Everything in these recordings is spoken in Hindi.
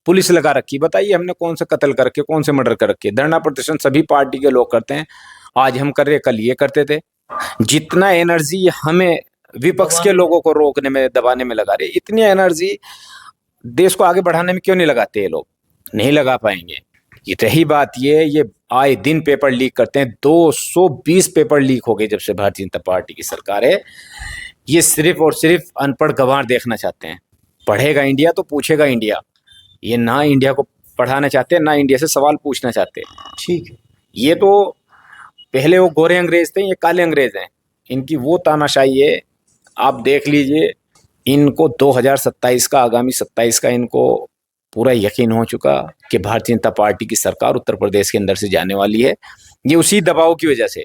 पुलिस लगा रखी। बताइए हमने कौन सा कत्ल करके, कौन से मर्डर कर रखे? धरना प्रदर्शन सभी पार्टी के लोग करते हैं, आज हम कर रहे, कल ये करते थे। जितना एनर्जी हमें विपक्ष के लोगों को रोकने में, दबाने में लगा रहे, इतनी एनर्जी देश को आगे बढ़ाने में क्यों नहीं लगाते ये लोग? नहीं लगा पाएंगे। ये रही बात, ये आए दिन पेपर लीक करते हैं। 220 पेपर लीक हो गए जब से भारतीय जनता पार्टी की सरकार है। ये सिर्फ और सिर्फ अनपढ़ गंवार देखना चाहते हैं। पढ़ेगा इंडिया तो पूछेगा इंडिया। ये ना इंडिया को पढ़ाना चाहते हैं, ना इंडिया से सवाल पूछना चाहते। ठीक है, ये तो पहले वो गोरे अंग्रेज थे, ये काले अंग्रेज हैं। इनकी वो तानाशाही है, आप देख लीजिए। इनको 2027 का, आगामी 27 का इनको पूरा यकीन हो चुका कि भारतीय जनता पार्टी की सरकार उत्तर प्रदेश के अंदर से जाने वाली है। ये उसी दबाव की वजह से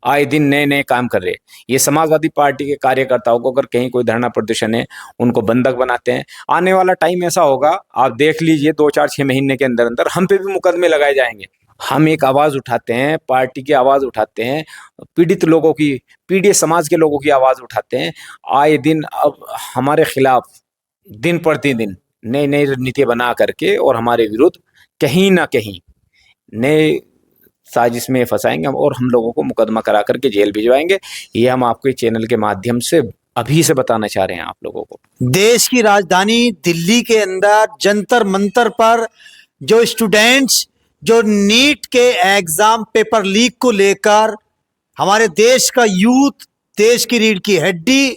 आए दिन नए नए काम कर रहे। ये समाजवादी पार्टी के कार्यकर्ताओं को अगर कहीं कोई धरना प्रदर्शन है, उनको बंधक बनाते हैं। आने वाला टाइम ऐसा होगा, आप देख लीजिए, 2-4-6 महीने के अंदर अंदर हम पे भी मुकदमे लगाए जाएंगे। हम एक आवाज उठाते हैं, पार्टी की आवाज उठाते हैं, पीड़ित लोगों की, पीड़ित समाज के लोगों की आवाज उठाते हैं। आए दिन अब हमारे खिलाफ दिन प्रतिदिन नई नई रणनीतियां बना करके और हमारे विरुद्ध कहीं ना कहीं नए साजिश में फंसाएंगे और हम लोगों को मुकदमा करा करके जेल भिजवाएंगे। ये हम आपके चैनल के माध्यम से अभी से बताना चाह रहे हैं आप लोगों को। देश की राजधानी दिल्ली के अंदर जंतर मंतर पर जो स्टूडेंट्स जो नीट के एग्जाम पेपर लीक को लेकर, हमारे देश का यूथ, देश की रीढ़ की हड्डी,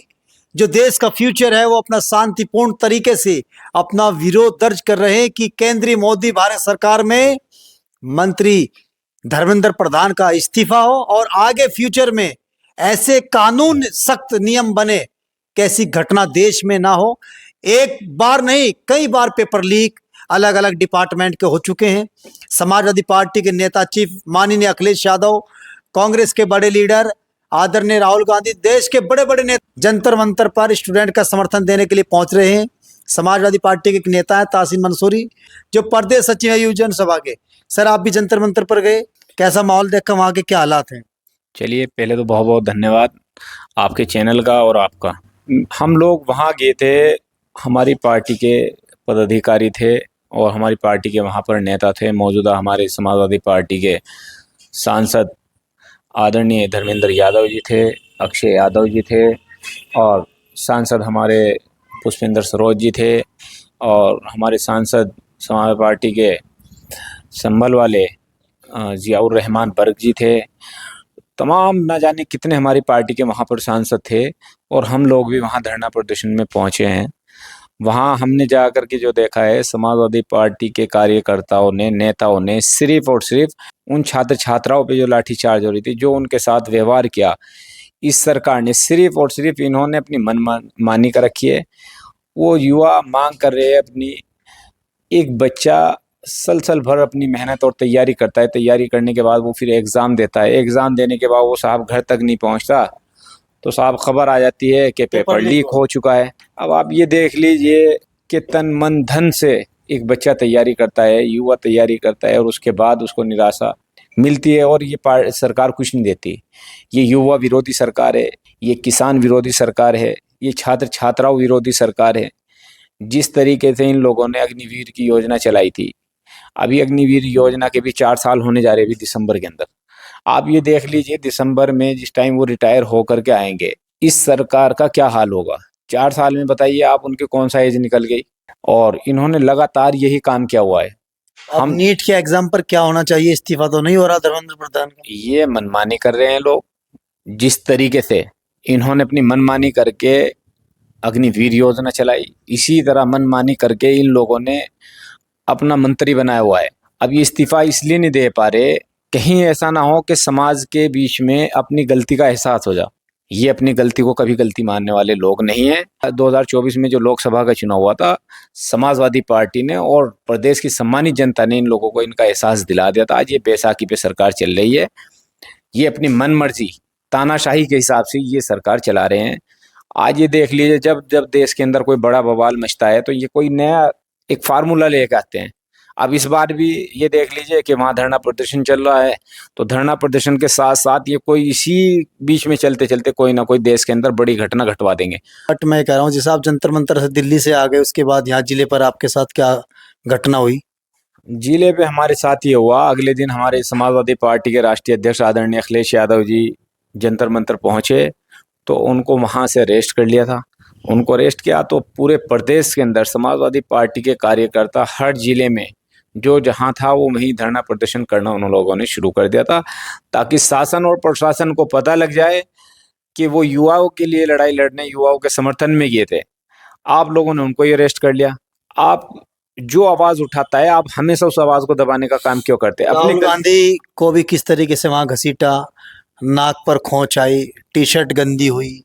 जो देश का फ्यूचर है, वो अपना शांतिपूर्ण तरीके से अपना विरोध दर्ज कर रहे हैं कि केंद्रीय मोदी भारत सरकार में मंत्री धर्मेंद्र प्रधान का इस्तीफा हो और आगे फ्यूचर में ऐसे कानून, सख्त नियम बने, कैसी घटना देश में ना हो। एक बार नहीं, कई बार पेपर लीक अलग अलग डिपार्टमेंट के हो चुके हैं। समाजवादी पार्टी के नेता चीफ माननीय अखिलेश यादव, कांग्रेस के बड़े लीडर आदरणीय राहुल गांधी, देश के बड़े बड़े नेता जंतर मंतर पर स्टूडेंट का समर्थन देने के लिए पहुंच रहे हैं। समाजवादी पार्टी के एक नेता है तासीम मंसूरी, जो प्रदेश सचिव है युवजन सभा के। सर, आप भी जंतर मंतर पर गए, कैसा माहौल देखकर वहाँ के क्या हालात हैं? चलिए, पहले तो बहुत बहुत धन्यवाद आपके चैनल का और आपका। हम लोग वहाँ गए थे, हमारी पार्टी के पदाधिकारी थे और हमारी पार्टी के वहाँ पर नेता थे। मौजूदा हमारे समाजवादी पार्टी के सांसद आदरणीय धर्मेंद्र यादव जी थे, अक्षय यादव जी थे, और सांसद हमारे पुष्पेंद्र सरोज जी थे, और हमारे सांसद समाजवादी पार्टी के संभल वाले जियाउर रहमान बर्क जी थे। तमाम न जाने कितने हमारी पार्टी के वहाँ पर सांसद थे और हम लोग भी वहाँ धरना प्रदर्शन में पहुँचे हैं। वहाँ हमने जा कर के जो देखा है, समाजवादी पार्टी के कार्यकर्ताओं ने, नेताओं ने सिर्फ और सिर्फ उन छात्र छात्राओं पे जो लाठीचार्ज हो रही थी, जो उनके साथ व्यवहार किया, इस सरकार ने सिर्फ और सिर्फ इन्होंने अपनी मनमानी कर रखी है। वो युवा मांग कर रहे हैं अपनी। एक बच्चा सल भर अपनी मेहनत और तैयारी करता है, तैयारी करने के बाद वो फिर एग्ज़ाम देता है, एग्ज़ाम देने के बाद वो साहब घर तक नहीं पहुंचता तो साहब खबर आ जाती है कि पेपर लीक हो चुका है। अब आप ये देख लीजिए कि तन मन धन से एक बच्चा तैयारी करता है, युवा तैयारी करता है, और उसके बाद उसको निराशा मिलती है और ये सरकार कुछ नहीं देती। ये युवा विरोधी सरकार है, ये किसान विरोधी सरकार है, ये छात्र छात्राओं विरोधी सरकार है। जिस तरीके से इन लोगों ने अग्निवीर की योजना चलाई थी, अभी अग्निवीर योजना के भी 4 साल होने जा रहे अभी दिसंबर के अंदर। आप ये देख लीजिए, दिसंबर में जिस टाइम वो रिटायर होकर के आएंगे, इस सरकार का क्या हाल होगा। 4 साल में बताइए आप, उनके कौन सा एज निकल गई, और इन्होंने लगातार यही काम किया हुआ है। हम नीट के एग्जाम पर क्या होना चाहिए, इस्तीफा तो नहीं हो रहा धर्मेंद्र प्रधान का? ये मनमानी कर रहे हैं लोग। जिस तरीके से इन्होंने अपनी मनमानी करके अग्निवीर योजना चलाई, इसी तरह मनमानी करके इन लोगों ने अपना मंत्री बनाया हुआ है। अब ये इस्तीफा इसलिए नहीं दे पा रहे, कहीं ऐसा ना हो कि समाज के बीच में अपनी गलती का एहसास हो जाए। ये अपनी गलती को कभी गलती मानने वाले लोग नहीं हैं। 2024 में जो लोकसभा का चुनाव हुआ था, समाजवादी पार्टी ने और प्रदेश की सम्मानित जनता ने इन लोगों को इनका एहसास दिला दिया था। आज ये बैसाखी पे सरकार चल रही है। ये अपनी मन मर्जी, तानाशाही के हिसाब से ये सरकार चला रहे हैं। आज ये देख लीजिए, जब जब देश के अंदर कोई बड़ा बवाल मचता है तो ये कोई नया एक फार्मूला लेके आते हैं। अब इस बार भी ये देख लीजिए कि वहाँ धरना प्रदर्शन चल रहा है, तो धरना प्रदर्शन के साथ साथ ये कोई इसी बीच में चलते चलते कोई ना कोई देश के अंदर बड़ी घटना घटवा देंगे। बट मैं कह रहा हूँ, जैसे आप जंतर मंतर से दिल्ली से आ गए, उसके बाद यहाँ जिले पर आपके साथ क्या घटना हुई? जिले पे हमारे साथ ये हुआ। अगले दिन हमारे समाजवादी पार्टी के राष्ट्रीय अध्यक्ष आदरणीय अखिलेश यादव जी जंतर मंतर पहुंचे, तो उनको वहां से अरेस्ट कर लिया था। उनको अरेस्ट किया तो पूरे प्रदेश के अंदर समाजवादी पार्टी के कार्यकर्ता हर जिले में जो जहां था वो वहीं धरना प्रदर्शन करना उन लोगों ने शुरू कर दिया था, ताकि शासन और प्रशासन को पता लग जाए कि वो युवाओं के लिए लड़ाई लड़ने, युवाओं के समर्थन में गए थे। आप लोगों ने उनको ही अरेस्ट कर लिया। आप जो आवाज उठाता है, आप हमेशा उस आवाज को दबाने का काम क्यों करते हैं? राहुल गांधी को भी किस तरीके से वहां घसीटा, नाक पर खोंच आई, टी शर्ट गंदी हुई,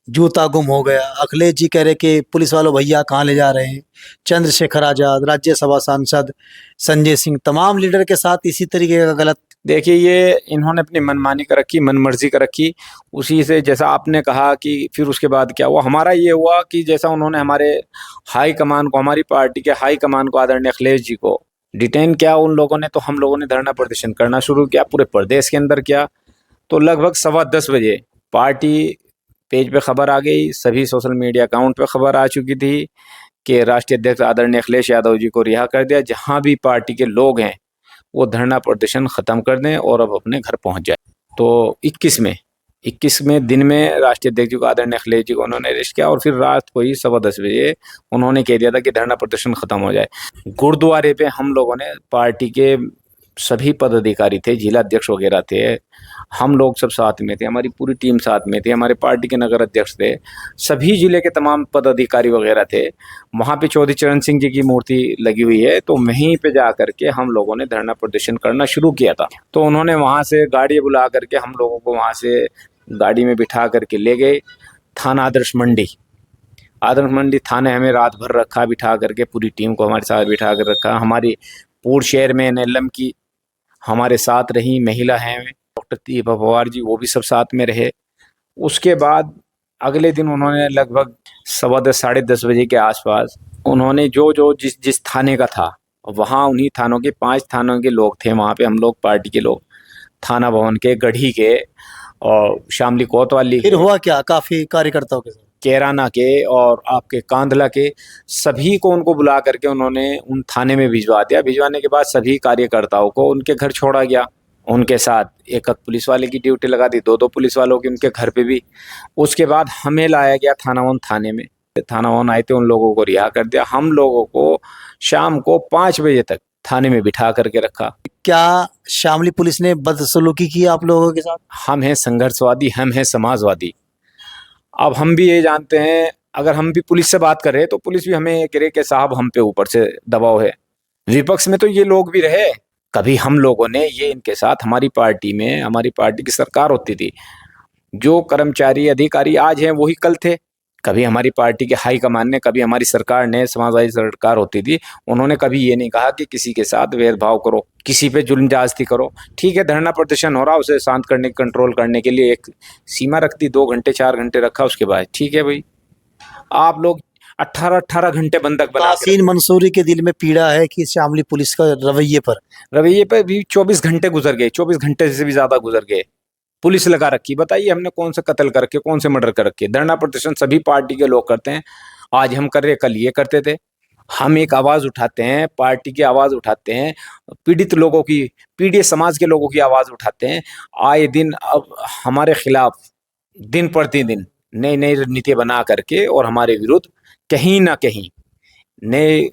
जूता गुम हो गया। अखिलेश जी कह रहे कि पुलिस वालों भैया कहाँ ले जा रहे हैं। चंद्रशेखर आजाद, राज्यसभा सांसद संजय सिंह, तमाम लीडर के साथ इसी तरीके का गलत। देखिए, ये इन्होंने अपनी मनमानी कर रखी, मनमर्जी कर रखी। उसी से जैसा आपने कहा कि फिर उसके बाद क्या हुआ, हमारा ये हुआ कि जैसा उन्होंने हमारे हाई कमान को, हमारी पार्टी के हाई कमान को, आदरणीय अखिलेश जी को डिटेन किया उन लोगों ने, तो हम लोगों ने धरना प्रदर्शन करना शुरू किया, पूरे प्रदेश के अंदर किया। तो लगभग 10:15 बजे पार्टी पेज पे खबर आ गई, सभी सोशल मीडिया अकाउंट पे खबर आ चुकी थी कि राष्ट्रीय अध्यक्ष आदरणीय अखिलेश यादव जी को रिहा कर दिया। जहां भी पार्टी के लोग हैं वो धरना प्रदर्शन खत्म कर दें और अब अपने घर पहुंच जाए। तो 21वें दिन में राष्ट्रीय अध्यक्ष जी को, आदरणीय अखिलेश जी को उन्होंने अरेस्ट किया और फिर रात को ही 10:15 बजे उन्होंने कह दिया था कि धरना प्रदर्शन खत्म हो जाए। गुरुद्वारे पे हम लोगों ने, पार्टी के सभी पदाधिकारी थे, जिला अध्यक्ष वगैरह थे, हम लोग सब साथ में थे, हमारी पूरी टीम साथ में थी, हमारे पार्टी के नगर अध्यक्ष थे, सभी जिले के तमाम पदाधिकारी वगैरह थे। वहाँ पे चौधरी चरण सिंह जी की मूर्ति लगी हुई है, तो वहीं पे जा करके हम लोगों ने धरना प्रदर्शन करना शुरू किया था। तो उन्होंने वहाँ से गाड़ी बुला करके हम लोगों को वहाँ से गाड़ी में बिठा करके ले गए थाना आदर्श मंडी थाने। हमें रात भर रखा बिठा करके, पूरी टीम को हमारे साथ बिठा कर रखा। हमारी पूर्व शहर में NLM की हमारे साथ रही महिला हैं डॉक्टर दीपा पवार जी, वो भी सब साथ में रहे। उसके बाद अगले दिन उन्होंने लगभग 10:15 साढ़े 10 बजे के आसपास उन्होंने जो जिस थाने का था, वहाँ उन्हीं थानों के 5 थानों के लोग थे वहाँ पे, हम लोग पार्टी के लोग, थाना भवन के, गढ़ी के और शामली कोतवाली, फिर हुआ क्या? काफी कार्यकर्ताओं के साथ कैराना के और आपके कांधला के, सभी को उनको बुला करके उन्होंने उन थाने में भिजवा दिया। भिजवाने के बाद सभी कार्यकर्ताओं को उनके घर छोड़ा गया। उनके साथ एक पुलिस वाले की ड्यूटी लगा दी, 2 पुलिस वालों की उनके घर पे भी। उसके बाद हमें लाया गया थाने में। थाना आए थे, उन लोगों को रिहा कर दिया। हम लोगों को शाम को 5 बजे तक थाने में बिठा करके रखा। क्या शामली पुलिस ने बदसलूकी की आप लोगों के साथ? हम हैं संघर्षवादी, हम हैं समाजवादी। अब हम भी ये जानते हैं, अगर हम भी पुलिस से बात कर रहे हैं तो पुलिस भी हमें कह रही कि साहब हम पे ऊपर से दबाव है। विपक्ष में तो ये लोग भी रहे, कभी हम लोगों ने ये इनके साथ, हमारी पार्टी में, हमारी पार्टी की सरकार होती थी, जो कर्मचारी अधिकारी आज हैं वही कल थे। कभी हमारी पार्टी के हाई कमान ने, कभी हमारी सरकार ने, समाजवादी सरकार होती थी, उन्होंने कभी ये नहीं कहा कि किसी के साथ भेदभाव करो, किसी पे जुल्म ज्यादती करो। ठीक है, धरना प्रदर्शन हो रहा, उसे शांत करने, कंट्रोल करने के लिए एक सीमा रख दी, 2 घंटे 4 घंटे रखा। उसके बाद ठीक है भाई, आप लोग 18 घंटे बंधक बना। तासीन मंसूरी के दिल में पीड़ा है कि शामली पुलिस का रवैये पर भी 24 घंटे गुजर गए, 24 घंटे से भी ज्यादा गुजर गए, पुलिस लगा रखी। बताइए हमने कौन सा कत्ल करके, कौन से मर्डर कर रखे? धरना प्रदर्शन सभी पार्टी के लोग करते हैं, आज हम कर रहे, कल ये करते थे। हम एक आवाज उठाते हैं, पार्टी की आवाज उठाते हैं, पीड़ित लोगों की, पीड़ित समाज के लोगों की आवाज उठाते हैं। आए दिन अब हमारे खिलाफ दिन प्रतिदिन नई नई रणनीति बना करके और हमारे विरुद्ध कहीं ना कहीं नए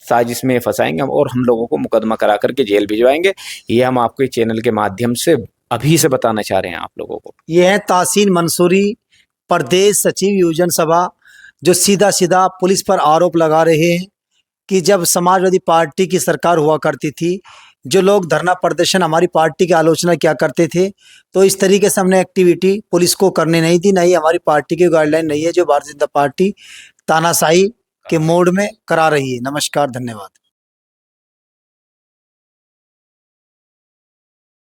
साजिश में फंसाएंगे और हम लोगों को मुकदमा करा करके जेल भिजवाएंगे। ये हम आपके चैनल के माध्यम से अभी से बताना चाह रहे हैं आप लोगों को। ये है तासीन मंसूरी, प्रदेश सचिव युवजन सभा, जो सीधा सीधा पुलिस पर आरोप लगा रहे हैं कि जब समाजवादी पार्टी की सरकार हुआ करती थी, जो लोग धरना प्रदर्शन हमारी पार्टी की आलोचना किया करते थे, तो इस तरीके से हमने एक्टिविटी पुलिस को करने नहीं दी, नहीं हमारी पार्टी की गाइडलाइन नहीं है जो भारतीय जनता पार्टी तानाशाही के मोड में करा रही है। नमस्कार, धन्यवाद।